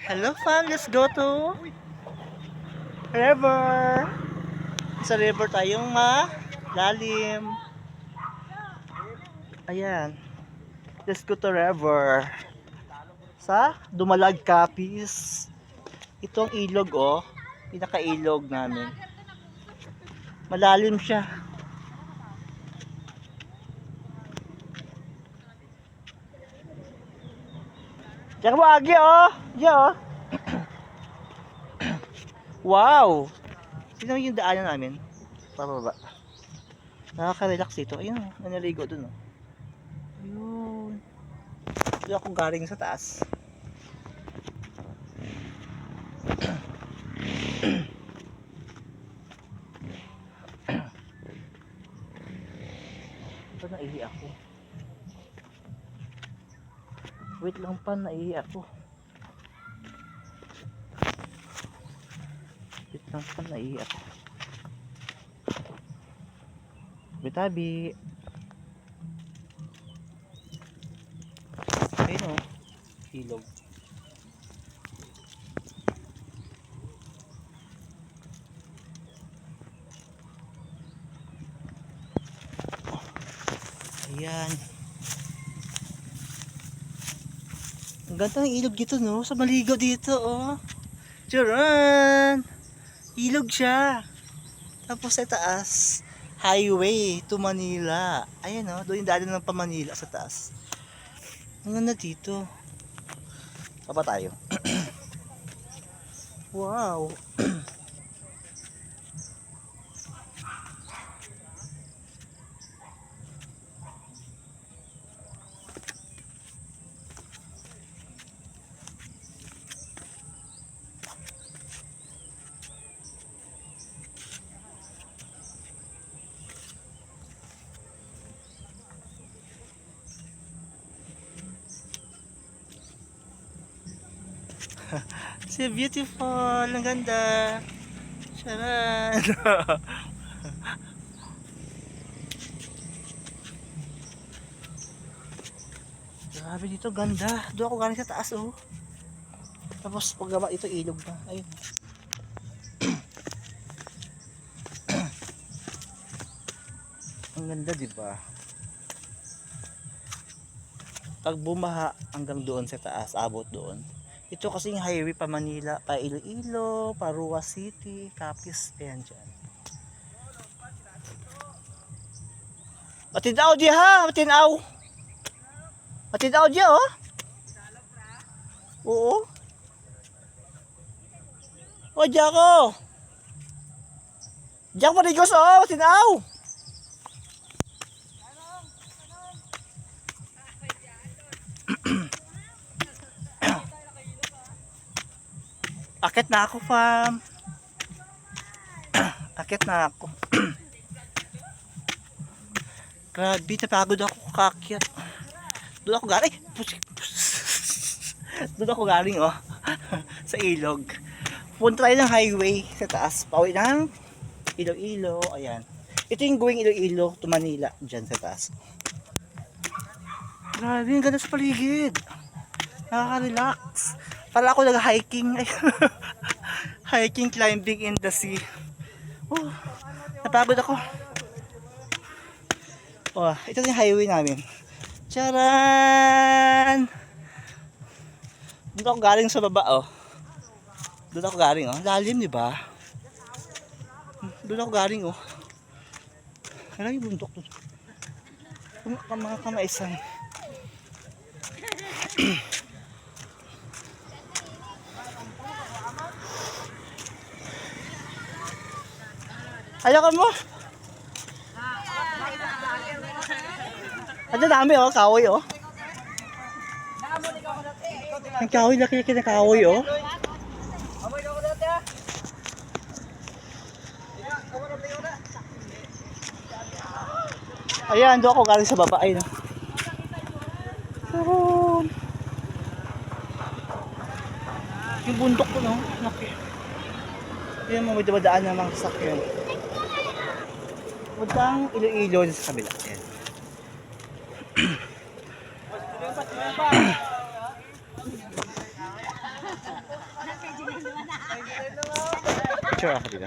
Hello fam, let's go to river. Sa river tayong lalim. Ayan. Let's go to river. Sa Dumalag, Capiz. Ito ang ilog oh. Pinaka-ilog namin. Malalim siya. Diyan mo agi oh. Diyan oh. Wow. Sino yung daanan namin? Pababa. Nakaka-relax dito. Ayun, nanaligo dun oh. Ayun. Doon ako galing sa taas. Ito naihi ako. Wait lang pa, naihi ako. Wait lang pa, naihi ako. Bitabi. Ayun o. Ilog. Ayan. Ang ganda ng ilog dito no. Sa maligo dito oh. Charan! Ilog siya. Tapos sa taas, highway to Manila. Ayan oh. Doon yung daanan ng pa-Manila sa taas. Ang ganda dito. Papa tayo. Wow. So beautiful. Ang ganda. Charan. Grabe dito, ganda. Doon ako galing sa taas oh. Tapos pagbaba ito ilog na. Ayun. Ang ganda, di ba? Pag bumaha hanggang doon sa taas, abot doon. Ito kasi yung highway pa Manila, pa Iloilo, pa Ruas City, Capiz, ayan dyan. Matinaw di ha, matinaw. Matinaw di oh. Oo. O diyan ko. Diyan ko marigos oh, matinaw. Akit na ako fam. Akit na ako. Grabe, napagod ako kakyat. Doon ako galing. Doon ako galing oh. Sa ilog. Punta tayo ng highway sa taas. Pauwi ng Iloilo. Ayan. Ito yung going Iloilo to Manila. Diyan sa taas. Grabe, ang ganda sa paligid. Nakaka-relax. Para ako nag-hiking. Hiking, climbing in the sea. Oh, napagod ako. Oh, ito yung highway namin. Charan! Doon ako galing sa baba oh. Doon ako galing oh. Lalim, di ba? Doon ako galing oh. Ano yung bundok doon? Mga kamaisan. Ayaw mo? Ano dami oh, kahoy oh. Ang kahoy, laki na kahoy oh. Ayan, doon ako galing sa baba. Ayun oh. Yung bundok ko no, laki. Ayan mo, may dumadaan ng mga sasakyan. Punta Iloilo sa kabila. Ayan. Picture ako dito.